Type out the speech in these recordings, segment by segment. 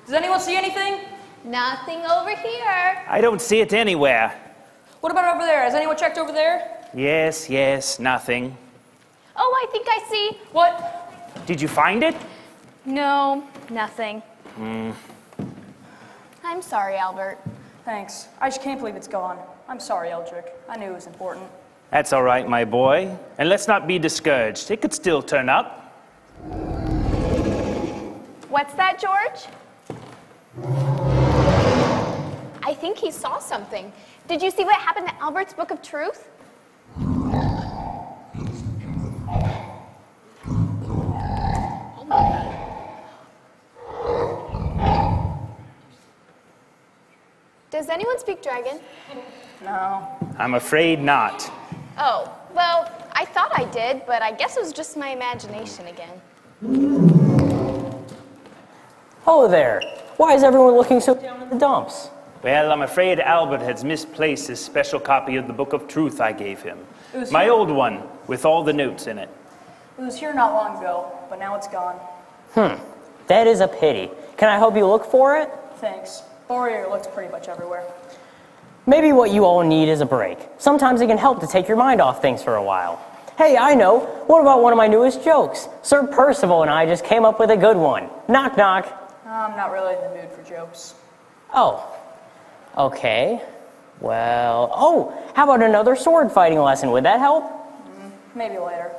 Does anyone see anything? Nothing over here. I don't see it anywhere. What about over there? Has anyone checked over there? Yes, nothing. Oh, I think I see. What? Did you find it? No, nothing. I'm sorry, Albert. Thanks. I just can't believe it's gone. I'm sorry, Eldrick. I knew it was important. That's all right, my boy. And let's not be discouraged. It could still turn up. What's that, George? I think he saw something. Did you see what happened to Albert's Book of Truth? Does anyone speak dragon? No. I'm afraid not. Oh, well, I thought I did, but I guess it was just my imagination again. Hello there. Why is everyone looking so down at the dumps? Well, I'm afraid Albert has misplaced his special copy of the Book of Truth I gave him. It My old one, with all the notes in it. was here not long ago, but now it's gone. That is a pity. Can I help you look for it? Thanks. Warrior looks pretty much everywhere. Maybe what you all need is a break. Sometimes it can help to take your mind off things for a while. Hey, I know. What about one of my newest jokes? Sir Percival and I just came up with a good one. Knock, knock. I'm not really in the mood for jokes. Oh, okay. Well, how about another sword fighting lesson? Would that help? Maybe later.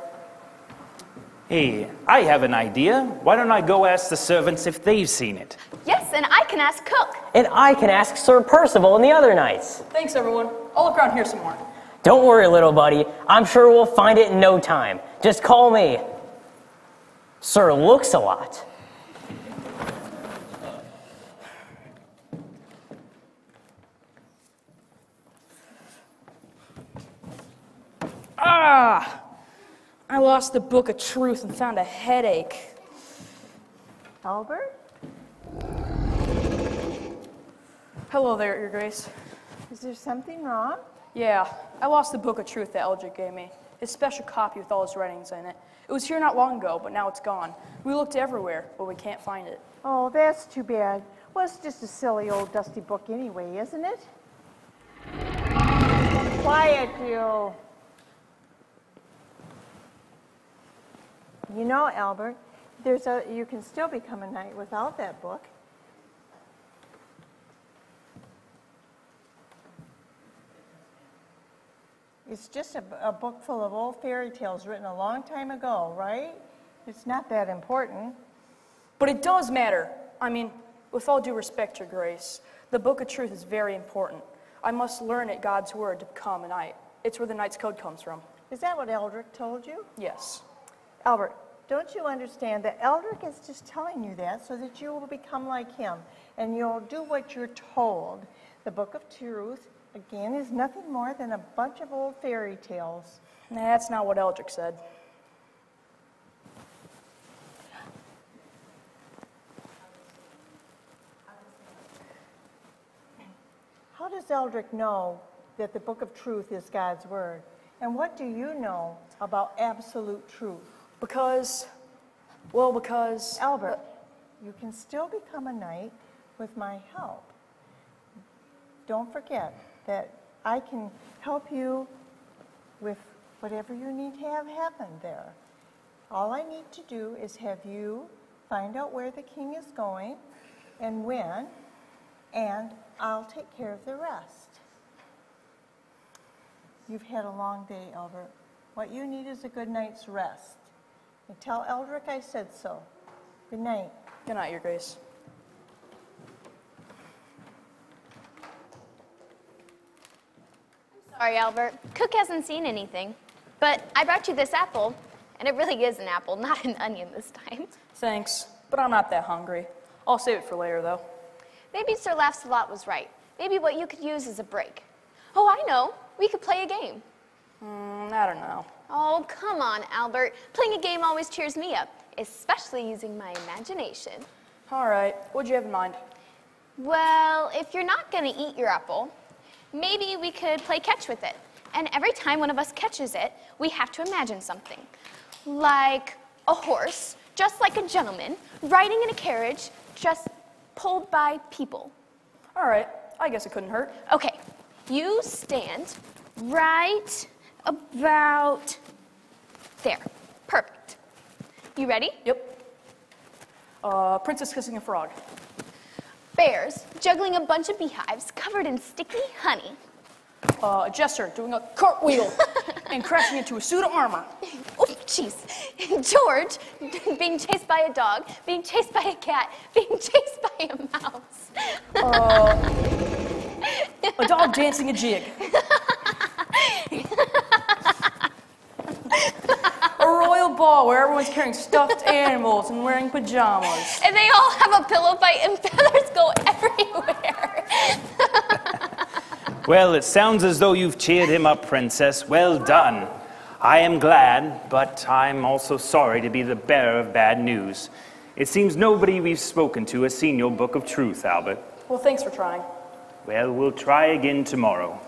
Hey, I have an idea. Why don't I go ask the servants if they've seen it? Yes, and I can ask Cook. And I can ask Sir Percival and the other knights. Thanks, everyone. I'll look around here some more. Don't worry, little buddy. I'm sure we'll find it in no time. Just call me Sir Looks-a-Lot. I lost the Book of Truth and found a headache. Albert? Hello there, Your Grace. Is there something wrong? Yeah, I lost the Book of Truth that Eldrick gave me. His special copy with all his writings in it. It was here not long ago, but now it's gone. We looked everywhere, but we can't find it. Oh, that's too bad. Well, it's just a silly old dusty book anyway, isn't it? Quiet, you. You know, Albert, you can still become a knight without that book. It's just a book full of old fairy tales written a long time ago, right? It's not that important. But it does matter. I mean, with all due respect, Your Grace, the Book of Truth is very important. I must learn it God's Word to become a knight. It's where the Knight's Code comes from. Is that what Eldrick told you? Yes. Albert, don't you understand that Eldrick is just telling you that so that you will become like him and you'll do what you're told? The Book of Truth, again, is nothing more than a bunch of old fairy tales. Nah, that's not what Eldrick said. How does Eldrick know that the Book of Truth is God's Word? And what do you know about absolute truth? Because... Albert, you can still become a knight with my help. Don't forget that I can help you with whatever you need to have happen there. All I need to do is have you find out where the king is going and when, and I'll take care of the rest. You've had a long day, Albert. What you need is a good night's rest. And tell Eldrick I said so. Good night. Good night, Your Grace. Sorry, Albert. Cook hasn't seen anything. But I brought you this apple, and it really is an apple, not an onion this time. Thanks, but I'm not that hungry. I'll save it for later, though. Maybe Sir Laughs-a-Lot was right. Maybe what you could use is a break. Oh, I know. We could play a game. I don't know. Oh, come on, Albert. Playing a game always cheers me up, especially using my imagination. All right, what'd you have in mind? Well, if you're not going to eat your apple, maybe we could play catch with it. And every time one of us catches it, we have to imagine something. Like a horse, just like a gentleman, riding in a carriage, just pulled by people. All right, I guess it couldn't hurt. Okay, you stand right about there. Perfect. You ready? Yep. Princess kissing a frog. Bears juggling a bunch of beehives covered in sticky honey. A jester doing a cartwheel and crashing into a suit of armor. Oh, jeez. George being chased by a dog, being chased by a cat, being chased by a mouse. A dog dancing a jig. A royal ball where everyone's carrying stuffed animals and wearing pajamas. And they all have a pillow fight and feathers go everywhere. Well, it sounds as though you've cheered him up, Princess. Well done. I am glad, but I'm also sorry to be the bearer of bad news. It seems nobody we've spoken to has seen your book of truth, Albert. Well, thanks for trying. Well, we'll try again tomorrow.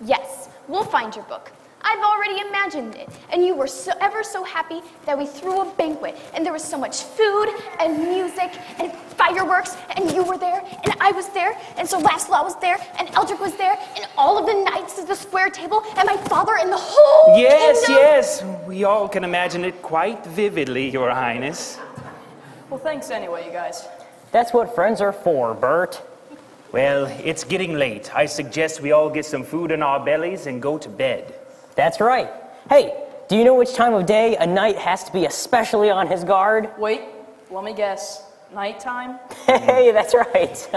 Yes, we'll find your book. I've already imagined it, and you were ever so happy that we threw a banquet, and there was so much food and music and fireworks, and you were there, and I was there, and Sir Lancelot was there, and Eldrick was there, and all of the knights at the square table, and my father and the whole Yes, kingdom. yes, we all can imagine it quite vividly, Your Highness. Well, thanks anyway, you guys. That's what friends are for, Bert. Well, it's getting late. I suggest we all get some food in our bellies and go to bed. That's right. Hey, do you know which time of day a knight has to be especially on his guard? Wait, let me guess. Nighttime? Hey, that's right.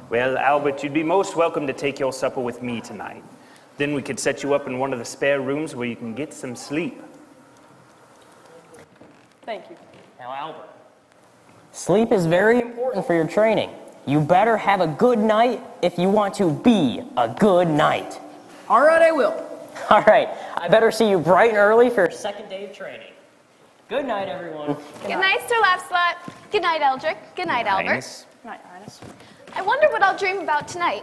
Well, Albert, you'd be most welcome to take your supper with me tonight. Then we could set you up in one of the spare rooms where you can get some sleep. Thank you. Now, Albert, sleep is very important for your training. You better have a good night if you want to be a good knight. All right, I will. All right, I better see you bright and early for your second day of training. Good night, everyone. Good night, Sir Lancelot. Good night, Eldrick. Good night, Albert. Highness. Good night, Highness. I wonder what I'll dream about tonight.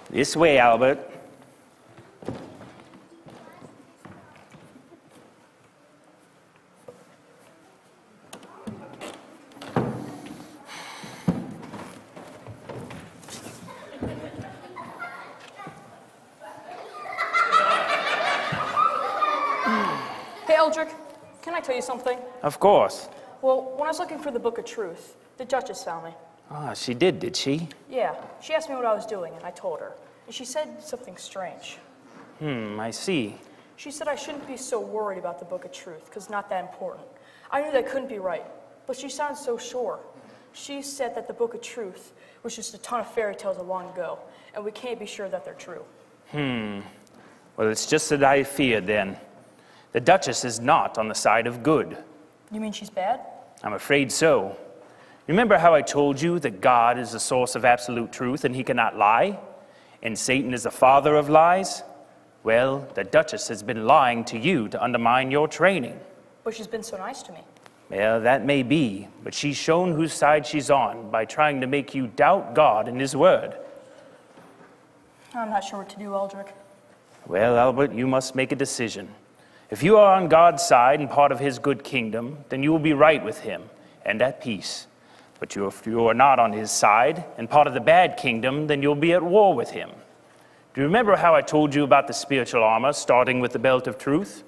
This way, Albert. Hey, Eldrick, can I tell you something? Of course. Well, when I was looking for the Book of Truth, the Duchess found me. Ah, she did she? Yeah, she asked me what I was doing, and I told her. And she said something strange. I see. She said I shouldn't be so worried about the Book of Truth, because it's not that important. I knew that couldn't be right, but she sounded so sure. She said that the Book of Truth was just a ton of fairy tales of long ago, and we can't be sure that they're true. Well, it's just that I feared then. The Duchess is not on the side of good. You mean she's bad? I'm afraid so. Remember how I told you that God is the source of absolute truth and he cannot lie? And Satan is the father of lies? Well, the Duchess has been lying to you to undermine your training. But she's been so nice to me. Well, that may be, but she's shown whose side she's on by trying to make you doubt God and his word. I'm not sure what to do, Eldrick. Well, Albert, you must make a decision. If you are on God's side and part of his good kingdom, then you will be right with him and at peace. But if you are not on his side and part of the bad kingdom, then you'll be at war with him. Do you remember how I told you about the spiritual armor, starting with the belt of truth?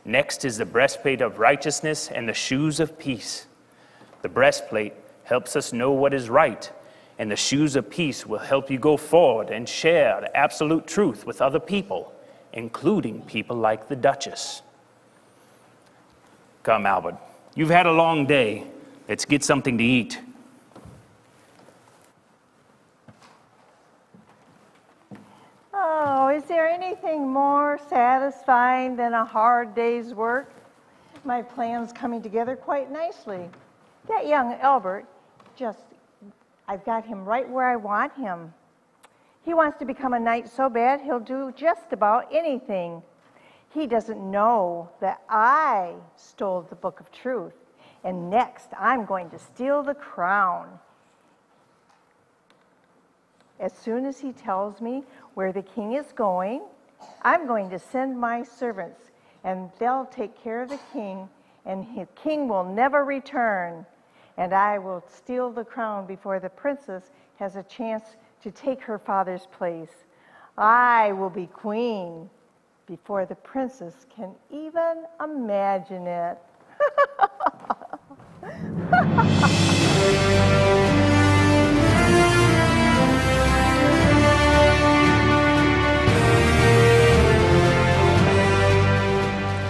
Next is the breastplate of righteousness and the shoes of peace. The breastplate helps us know what is right, and the shoes of peace will help you go forward and share the absolute truth with other people, including people like the Duchess. Come, Albert. You've had a long day. Let's get something to eat. Oh, is there anything more satisfying than a hard day's work? My plan's coming together quite nicely. That young Albert, I've got him right where I want him. He wants to become a knight so bad he'll do just about anything. He doesn't know that I stole the Book of Truth, and next I'm going to steal the crown. As soon as he tells me where the king is going, I'm going to send my servants, and they'll take care of the king, and the king will never return. and I will steal the crown before the princess has a chance to take her father's place. I will be queen before the princess can even imagine it.